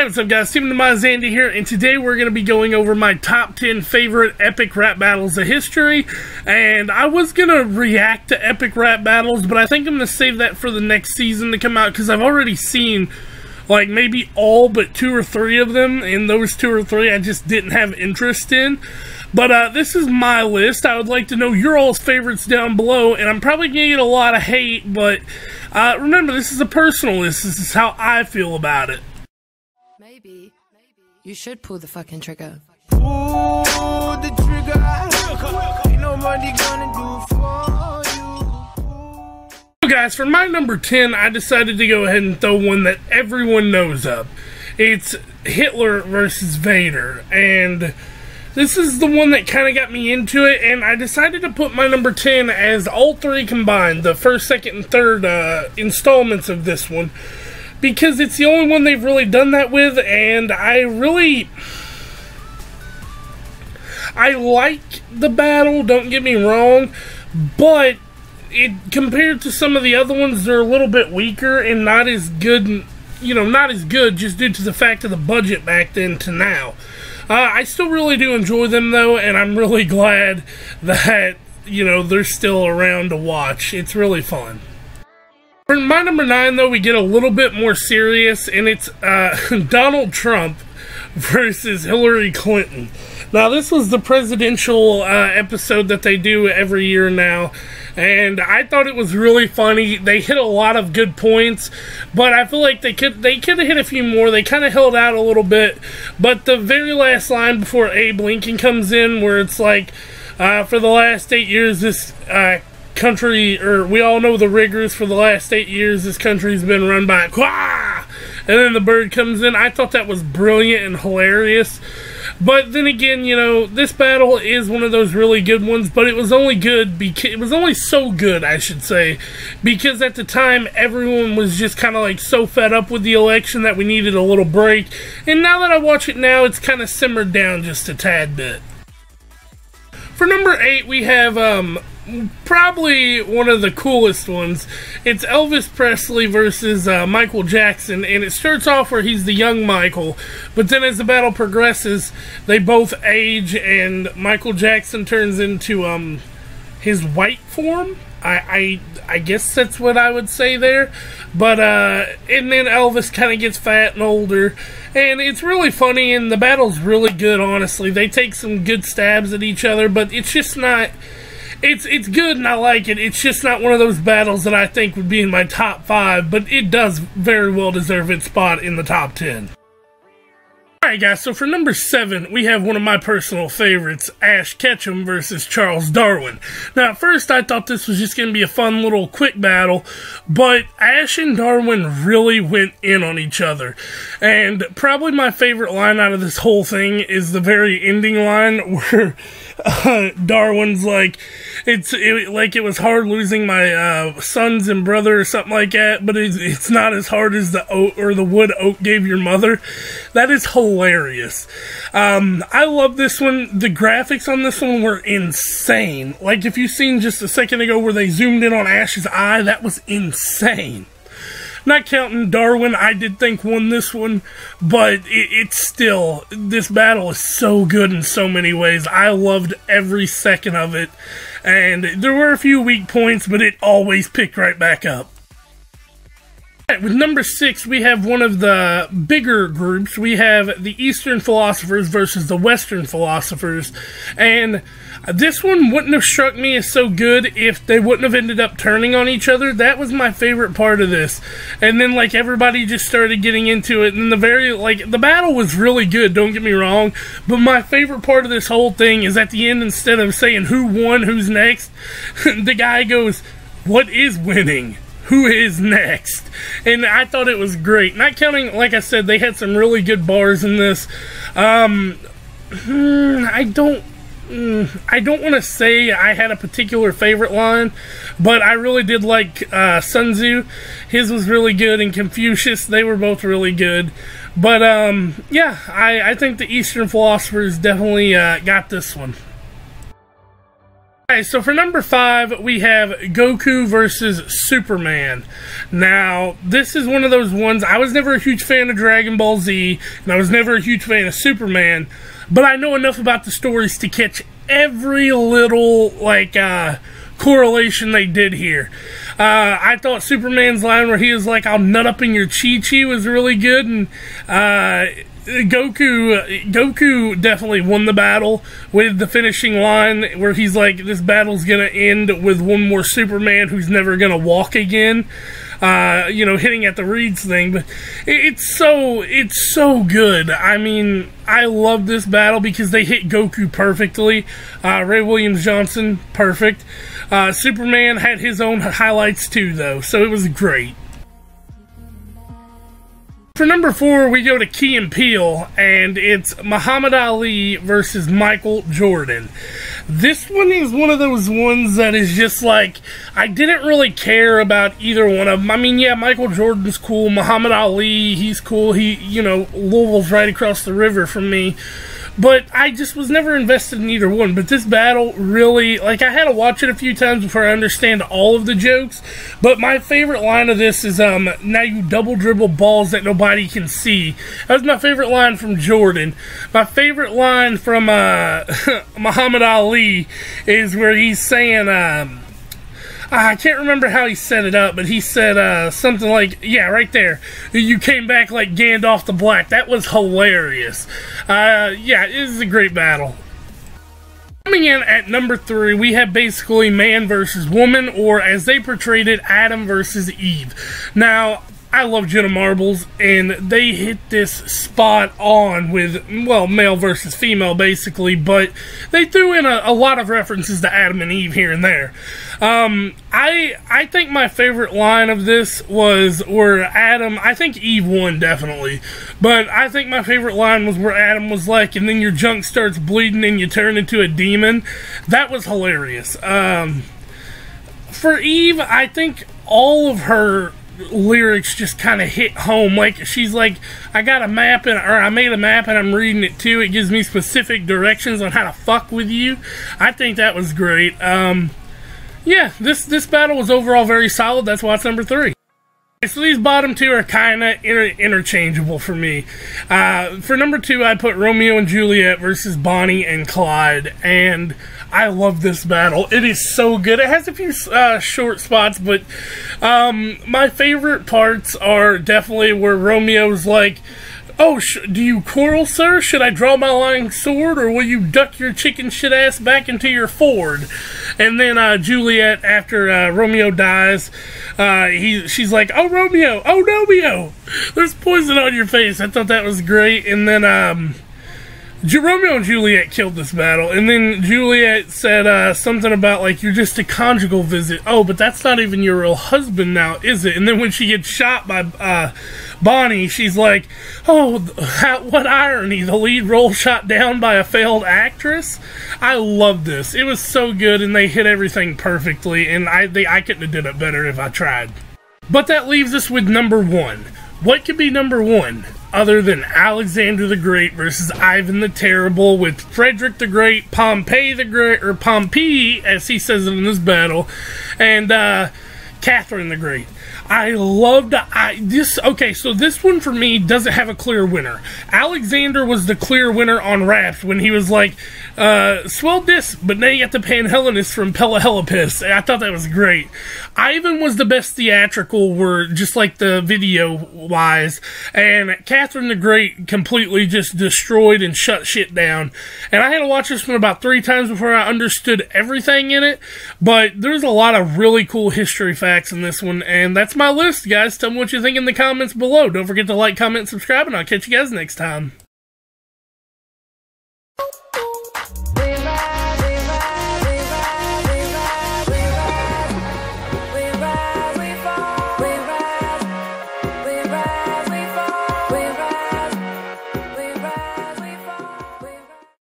What's up, guys? TeamDemise Andy here, and today we're going to be going over my top 10 favorite epic rap battles of history. And I was going to react to epic rap battles, but I think I'm going to save that for the next season to come out, because I've already seen like maybe all but 2 or 3 of them, and those 2 or 3 I just didn't have interest in. But this is my list. I would like to know your all's favorites down below, and I'm probably going to get a lot of hate, but remember, this is a personal list. This is how I feel about it. Maybe you should pull the fucking trigger. Pull the trigger. Ain't nobody gonna do for you. So guys, for my number 10, I decided to go ahead and throw one that everyone knows of. It's Hitler versus Vader, and this is the one that kind of got me into it, and I decided to put my number 10 as all 3 combined, the first, second, and third installments of this one, because it's the only one they've really done that with, and I like the battle, don't get me wrong, but compared to some of the other ones, they're a little bit weaker and not as good, not as good just due to the fact of the budget back then to now. I still really do enjoy them, though, and I'm really glad that, they're still around to watch. It's really fun. For my number 9, though, we get a little bit more serious, and it's Donald Trump versus Hillary Clinton. Now, this was the presidential episode that they do every year now, and I thought it was really funny. They hit a lot of good points, but I feel like they could have hit a few more. They kind of held out a little bit, but the very last line before Abe Lincoln comes in, where it's like, for the last 8 years, this country, or we all know the rigors, for the last 8 years, this country's been run by Quah! And then the bird comes in. I thought that was brilliant and hilarious. But then again, this battle is one of those really good ones, but it was only good because it was only so good, I should say, because at the time everyone was just kind of like so fed up with the election that we needed a little break. And now that I watch it now, it's kind of simmered down just a tad bit. For number 8, we have probably one of the coolest ones. It's Elvis Presley versus Michael Jackson, and it starts off where he's the young Michael, but then as the battle progresses, they both age, and Michael Jackson turns into his white form. I guess that's what I would say there, but and then Elvis kind of gets fat and older, and it's really funny, and the battle's really good, honestly. They take some good stabs at each other, but it's just not, it's good and I like it. It's just not one of those battles that I think would be in my top 5, but it does very well deserve its spot in the top 10. Alright guys, so for number 7, we have one of my personal favorites, Ash Ketchum versus Charles Darwin. Now at first I thought this was just going to be a fun little quick battle, but Ash and Darwin really went in on each other. And probably my favorite line out of this whole thing is the very ending line where Darwin's like, it was hard losing my sons and brother or something like that, but it's not as hard as the oat or the wood oat gave your mother. That is hilarious. I love this one. The graphics on this one were insane. Like, if you've seen just a second ago where they zoomed in on Ash's eye, that was insane. Not counting Darwin, I did think won this one, but it's still, this battle is so good in so many ways. I loved every second of it, and there were a few weak points, but it always picked right back up. Right, with number 6, we have one of the bigger groups. We have the Eastern philosophers versus the Western philosophers, and this one wouldn't have struck me as so good if they wouldn't have ended up turning on each other. That was my favorite part of this. And then, like, everybody just started getting into it, and the battle was really good, don't get me wrong, but my favorite part of this whole thing is at the end, instead of saying who won, who's next, the guy goes, "What is winning? Who is next?" And I thought it was great. Not counting, like I said, they had some really good bars in this. I don't want to say I had a particular favorite line, but I really did like Sun Tzu. His was really good, and Confucius, they were both really good. But yeah, I think the Eastern philosophers definitely got this one. Okay, so for number 5, we have Goku versus Superman. Now, this is one of those ones, I was never a huge fan of Dragon Ball Z, and I was never a huge fan of Superman, but I know enough about the stories to catch every little, like, correlation they did here. I thought Superman's line where he was like, "I'll nut up in your chi-chi" was really good, and Goku definitely won the battle with the finishing line where he's like, "This battle's gonna end with one more Superman who's never gonna walk again." Hitting at the reeds thing, but it's so good. I mean, I love this battle because they hit Goku perfectly. Ray Williams Johnson, perfect. Superman had his own highlights too, though, so it was great. For number 4, we go to Key and Peele, and it's Muhammad Ali versus Michael Jordan. This one is one of those ones that is just like, I didn't really care about either one of them. I mean, yeah, Michael Jordan's cool. Muhammad Ali, he's cool. Louisville's right across the river from me. But I just was never invested in either one. But this battle really, like, I had to watch it a few times before I understand all of the jokes. But my favorite line of this is, "Now you double dribble balls that nobody can see." That was my favorite line from Jordan. My favorite line from Muhammad Ali is where he's saying, I can't remember how he set it up, but he said something like, yeah, right there, "You came back like Gandalf the Black." That was hilarious. Yeah, it was a great battle. Coming in at number 3, we have basically man versus woman, or as they portrayed it, Adam versus Eve. Now, I love Jenna Marbles, and they hit this spot on with, well, male versus female, basically, but they threw in a lot of references to Adam and Eve here and there. I think my favorite line of this was where Adam, I think Eve won, definitely, but I think my favorite line was where Adam was like, "And then your junk starts bleeding and you turn into a demon." That was hilarious. For Eve, I think all of her lyrics just kind of hit home. Like, she's like, I made a map and I'm reading it too. It gives me specific directions on how to fuck with you. I think that was great. Yeah, this battle was overall very solid. That's why it's number 3. So these bottom 2 are kind of interchangeable for me. For number 2, I put Romeo and Juliet versus Bonnie and Clyde, and I love this battle. It is so good. It has a few short spots, but my favorite parts are definitely where Romeo's like, "Oh, do you quarrel, sir? Should I draw my long sword, or will you duck your chicken shit ass back into your Ford?" And then Juliet, after Romeo dies, she's like, "Oh, Romeo, there's poison on your face." I thought that was great. And then Romeo and Juliet killed this battle, and then Juliet said something about, like, "You're just a conjugal visit." "Oh, but that's not even your real husband now, is it?" And then when she gets shot by Bonnie, she's like, "Oh, what irony, the lead role shot down by a failed actress." I love this. It was so good, and they hit everything perfectly, and I couldn't have done it better if I tried. But that leaves us with number 1. What could be number 1? Other than Alexander the Great versus Ivan the Terrible, with Frederick the Great, Pompey the Great, or Pompey, as he says it in this battle, and Catherine the Great. I loved this. Okay, so this one for me doesn't have a clear winner. Alexander was the clear winner on Raps when he was like, "Swell this, but now you got the Panhellenis from Pelahellipus." I thought that was great. Ivan was the best theatrical, were just like the video wise, and Catherine the Great completely just destroyed and shut shit down. And I had to watch this one about 3 times before I understood everything in it, but there's a lot of really cool history facts in this one, and that's my list, guys. Tell me what you think in the comments below. Don't forget to like, comment, subscribe, and I'll catch you guys next time.